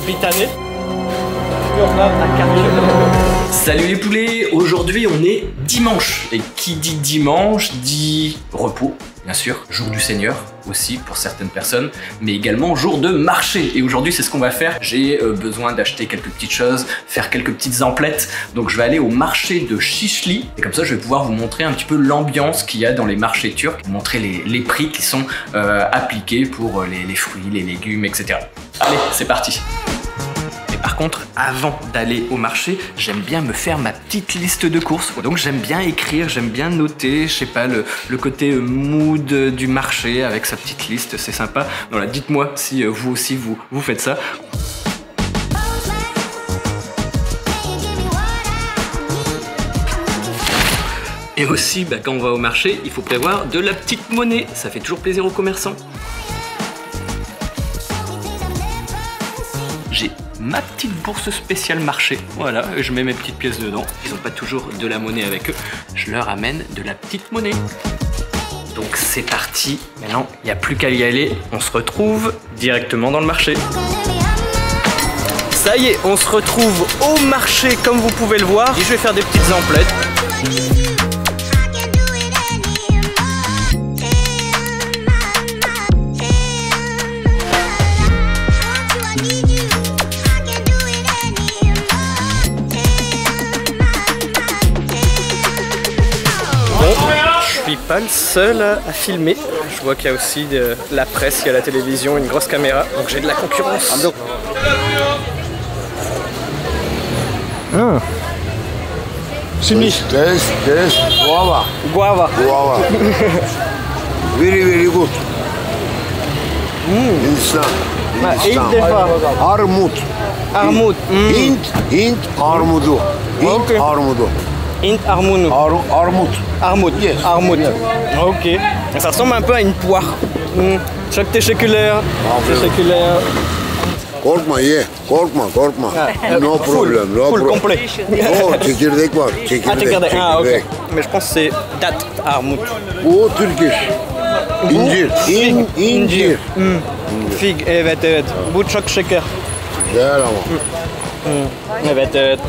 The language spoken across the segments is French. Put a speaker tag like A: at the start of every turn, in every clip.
A: Bitané.
B: Salut les poulets, aujourd'hui on est dimanche. Et qui dit dimanche dit repos, bien sûr, jour du Seigneur aussi pour certaines personnes, mais également jour de marché. Et aujourd'hui c'est ce qu'on va faire. J'ai besoin d'acheter quelques petites choses, faire quelques petites emplettes. Donc je vais aller au marché de Şişli. Et comme ça je vais pouvoir vous montrer un petit peu l'ambiance qu'il y a dans les marchés turcs, vous montrer les prix qui sont appliqués pour les fruits, les légumes, etc. Allez, c'est parti. Par contre, avant d'aller au marché, j'aime bien me faire ma petite liste de courses. Donc j'aime bien écrire, j'aime bien noter, je sais pas, le côté mood du marché avec sa petite liste, c'est sympa. Voilà, dites-moi si vous aussi vous faites ça. Et aussi, quand on va au marché, il faut prévoir de la petite monnaie. Ça fait toujours plaisir aux commerçants. J'ai ma petite bourse spéciale marché, voilà, je mets mes petites pièces dedans. Ils n'ont pas toujours de la monnaie avec eux, je leur amène de la petite monnaie. Donc c'est parti, maintenant il n'y a plus qu'à y aller, on se retrouve directement dans le marché. Ça y est, on se retrouve au marché comme vous pouvez le voir, et je vais faire des petites emplettes. Je suis pas le seul à filmer. Je vois qu'il y a aussi de la presse, il y a la télévision, une grosse caméra. Donc j'ai de la concurrence.
C: Test. Guava.
A: Guava.
C: Very good. Hindistan.
A: İlk defa.
C: Armut.
A: Armut.
C: Hint armudu.
A: Okay.
C: Armudu.
A: Hint armunu.
C: Armut.
A: Armut.
C: Yes.
A: Armut.
C: Yes.
A: Ok. Ça ressemble un peu à une poire. Çok teşekkürler. Teşekkürler.
C: Korkma ye. Korkma. No problem.
A: Full complet.
C: No, çekirdek var. Çekirdek.
A: Ah, ok. Mais je pense que c'est date armut.
C: Bu Turkish. İncir. İncir.
A: Fig, evet. Bu çok şeker.
C: Güzel ama.
A: Evet.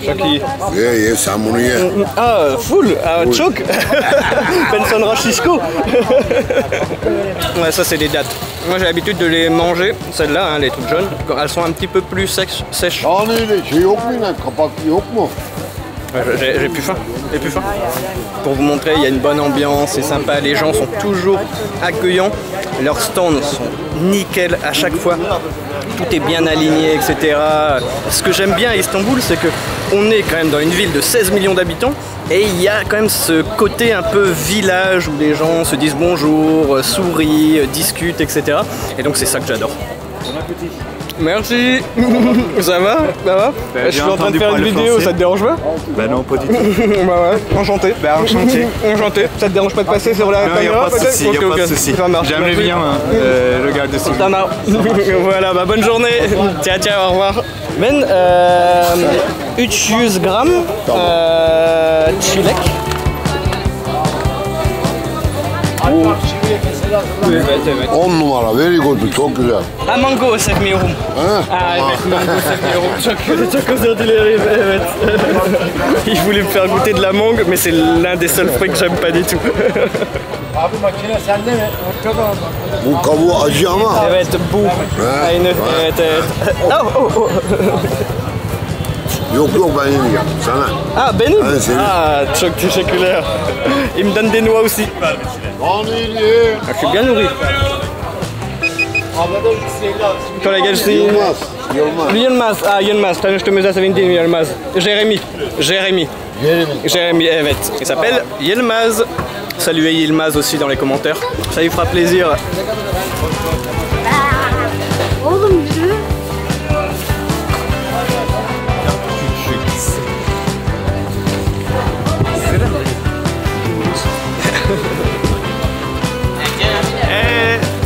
A: Çok iyi.
C: Ye sen bunu ye.
A: Ah, full. Çok. Penson Rachisco. Ouais, ça c'est des dattes. Moi j'ai l'habitude de les manger, celles-là, hein, les toutes jaunes, quand elles sont un petit peu plus sèches.
C: Şahaneydi. Şey yok mu yine? Kapak yok mu?
A: J'ai plus faim. Pour vous montrer, il y a une bonne ambiance, c'est sympa, les gens sont toujours accueillants, leurs stands sont nickel à chaque fois, tout est bien aligné, etc. Ce que j'aime bien à Istanbul, c'est qu'on est quand même dans une ville de 16 millions d'habitants, et il y a quand même ce côté un peu village où les gens se disent bonjour, sourient, discutent, etc. Et donc c'est ça que j'adore. Bon appétit. Merci. Ça va? Je suis en train de faire une vidéo, ça te dérange pas?
D: Bah non, pas du tout.
A: Bah ouais, enchanté.
D: Bah enchanté.
A: Enchanté. Ça te dérange pas de passer sur la caméra?
D: Non, y'a pas de soucis,
A: y'a pas de soucis. Ça marche.
D: J'aime bien, regarde dessus.
A: Ça marche. Voilà, bonne journée. Ciao, au revoir. Ben 300 gram çilek. Evet.
C: 10 numara. Very good. Çok güzel.
A: Mango sevmiyorum. Evet, mango sevmiyorum. Çok özür dilerim. Evet. Il voulait me faire goûter de la mangue, mais c'est l'un des seuls fruits que j'aime pas du tout.
E: Abi makine sende mi?
C: Bu kabuğu acı ama.
A: Evet, bu. Aynı. Evet. Oh.
C: Yok ben yemeyeceğim. Sana.
A: Ah, benim?
C: Ben senin.
A: Çok teşekkürler. Il me donne des noix aussi. Je suis bien nourri. Kolay gelsin. Yılmaz. Yılmaz. Tanıştığımızda sevindim Yılmaz. Jérémy, evet. Il s'appelle Yılmaz. Saluez Yılmaz aussi dans les commentaires. Ça lui fera plaisir.
F: Oğlum yürü.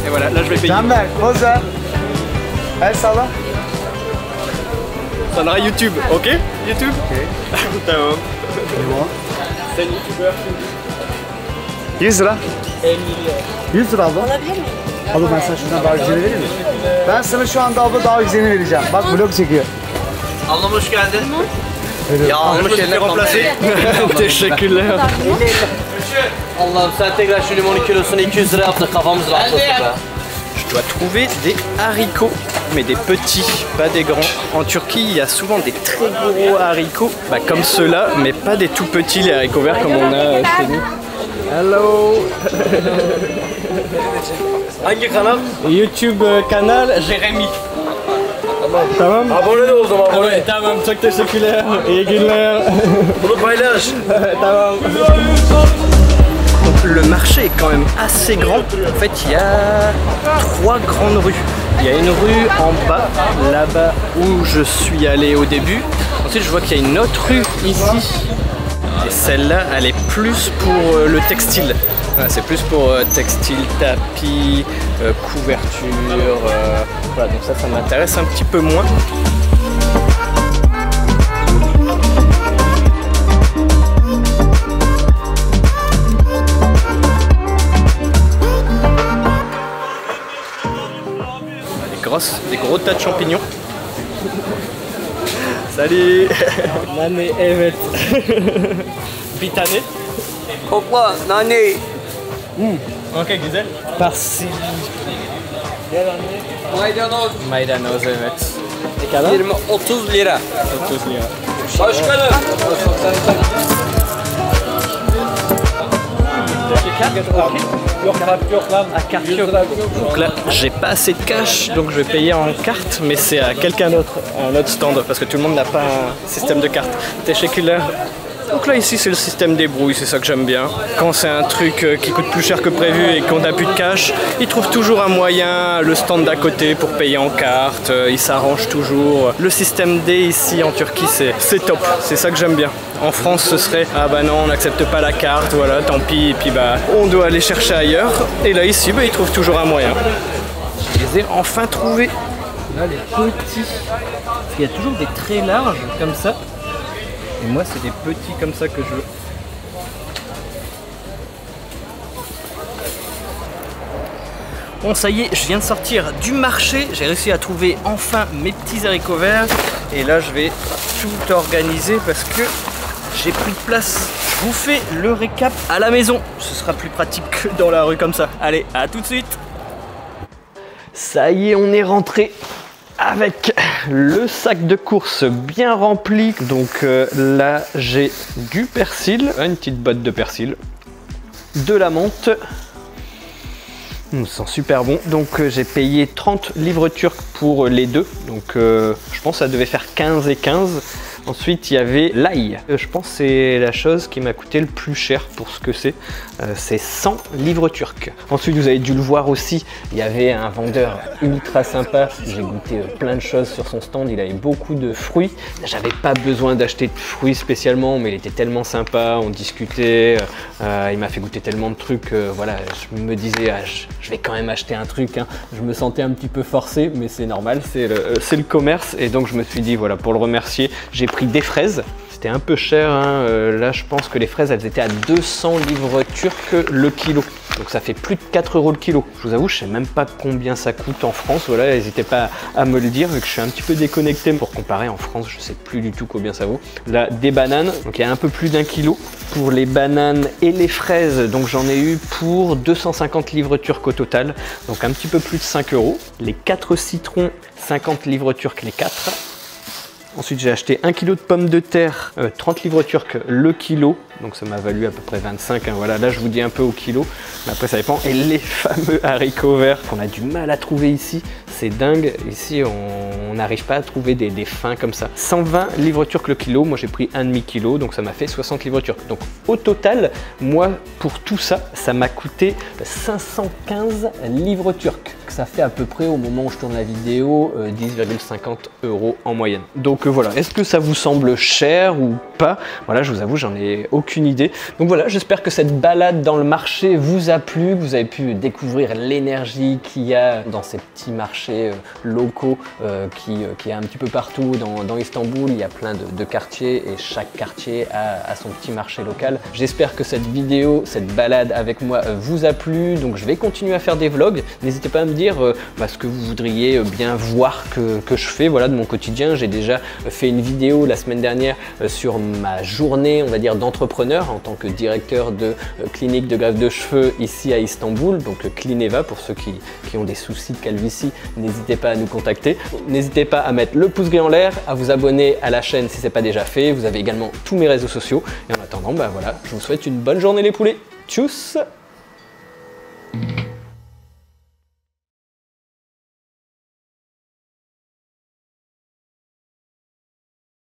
A: Et voilà, là je vais payer.
E: Canber, poz ver. El salla.
A: Ça donnera YouTube, ok? YouTube? Ok. Tamam. Sen YouTuber.
E: 100 lira.
F: 50 lira.
E: 100 lira aldım.
F: Alabilir miyim?
E: Abla ben sana şuradan daha güzelini vereyim mi? Ben sana şu anda abla daha güzelini vereceğim. Bak vlog çekiyor.
A: Ablam hoş geldin. Ya almış eline komplase. Teşekkürler.
G: Allah'ım sen tekrar şu limonun kilosunu 200 lira yaptın kafamız rahatlasın be.
A: Je dois trouver des haricots, mais des petits, pas des grands. En Turquie, il y a souvent des très gros haricots, bah, comme ceux-là, mais pas des tout petits, les haricots verts comme on a chez nous. Hello.
G: Hangi kanal?
A: YouTube kanal Jeremy. Tamam.
G: Abone de oldum abone.
A: Tamam, çok teşekkürler. İyi günler.
G: Bunu paylaş.
A: Tamam. Donc le marché est quand même assez grand. En fait, il y a 3 grandes rues. Il y a une rue en bas, là-bas où je suis allé au début. Ensuite, je vois qu'il y a une autre rue ici. Et celle-là, elle est plus pour le textile. Voilà, c'est plus pour textile, tapis, couverture. Voilà, donc ça m'intéresse un petit peu moins. Des gros tas de champignons. Salut. Nane evet. Bir tane.
G: Kokla nane.
A: Okay, güzel. Persil.
G: Maydanoz.
A: Maydanoz evet. Ne kadar?
G: 20-30 lira.
A: 30 lira.
G: Başkanım.
A: Donc là, j'ai pas assez de cash, donc je vais payer en carte, mais c'est à quelqu'un d'autre, à un autre stand, parce que tout le monde n'a pas un système de carte. Teşekkürler. Donc là ici c'est le système des brouilles, c'est ça que j'aime bien. Quand c'est un truc qui coûte plus cher que prévu et qu'on n'a plus de cash, ils trouvent toujours un moyen, le stand d'à côté pour payer en carte, ils s'arrangent toujours. Le système D ici en Turquie c'est top, c'est ça que j'aime bien. En France ce serait ah bah non on n'accepte pas la carte, voilà tant pis, et puis bah on doit aller chercher ailleurs. Et là ici bah, ils trouvent toujours un moyen. Je les ai enfin trouvés. Là les petits, il y a toujours des très larges comme ça. Et moi, c'est des petits comme ça que je veux. Bon, ça y est, je viens de sortir du marché. J'ai réussi à trouver enfin mes petits haricots verts. Et là, je vais tout organiser parce que j'ai pris de place. Je vous fais le récap à la maison. Ce sera plus pratique que dans la rue comme ça. Allez, à tout de suite. Ça y est, on est rentré avec le sac de course bien rempli. Donc là j'ai du persil, une petite botte de persil, de la menthe, ça sent super bon. Donc j'ai payé 30 livres turcs pour les deux, donc je pense que ça devait faire 15 et 15. Ensuite, il y avait l'ail. Je pense que c'est la chose qui m'a coûté le plus cher pour ce que c'est. C'est 100 livres turcs. Ensuite, vous avez dû le voir aussi, il y avait un vendeur ultra sympa. J'ai goûté plein de choses sur son stand. Il avait beaucoup de fruits. J'avais pas besoin d'acheter de fruits spécialement, mais il était tellement sympa. On discutait. Il m'a fait goûter tellement de trucs. Voilà, je me disais, ah, je vais quand même acheter un truc. Hein. Je me sentais un petit peu forcé, mais c'est normal. C'est le commerce. Et donc, je me suis dit, voilà, pour le remercier, j'ai pris des fraises. C'était un peu cher, hein. Là je pense que les fraises elles étaient à 200 livres turcs le kilo. Donc ça fait plus de 4 € le kilo. Je vous avoue, je sais même pas combien ça coûte en France. Voilà, n'hésitez pas à me le dire vu que je suis un petit peu déconnecté. Pour comparer en France, je sais plus du tout combien ça vaut. Là, des bananes, donc il y a un peu plus d'1 kilo. Pour les bananes et les fraises, donc j'en ai eu pour 250 livres turcs au total. Donc un petit peu plus de 5 €. Les 4 citrons, 50 livres turcs les 4. Ensuite, j'ai acheté 1 kg de pommes de terre, 30 livres turcs le kilo. Donc ça m'a valu à peu près 25. Hein. Voilà, là je vous dis un peu au kilo. Mais après ça dépend. Et les fameux haricots verts qu'on a du mal à trouver ici. C'est dingue. Ici, on n'arrive pas à trouver des fins comme ça. 120 livres turcs le kilo. Moi j'ai pris un demi-kilo. Donc ça m'a fait 60 livres turcs. Donc au total, moi pour tout ça, ça m'a coûté 515 livres turcs.
B: que ça fait à peu près au moment où je tourne la vidéo 10,50 € en moyenne. Donc voilà, est-ce que ça vous semble cher ou pas? Voilà, je vous avoue, j'en ai aucune idée. Donc voilà, j'espère que cette balade dans le marché vous a plu, que vous avez pu découvrir l'énergie qu'il y a dans ces petits marchés locaux qui est un petit peu partout dans Istanbul. Il y a plein de quartiers et chaque quartier a son petit marché local. J'espère que cette vidéo, cette balade avec moi vous a plu. Donc je vais continuer à faire des vlogs. N'hésitez pas à me dire ce que vous voudriez bien voir que je fais, voilà, de mon quotidien. J'ai déjà fait une vidéo la semaine dernière sur ma journée, on va dire, d'entrepreneur en tant que directeur de clinique de greffe de cheveux ici à Istanbul, donc Clineva. Pour ceux qui ont des soucis de calvitie, n'hésitez pas à nous contacter. N'hésitez pas à mettre le pouce bleu en l'air, à vous abonner à la chaîne si ce n'est pas déjà fait. Vous avez également tous mes réseaux sociaux. Et en attendant, voilà, je vous souhaite une bonne journée les poulets. Tchuss!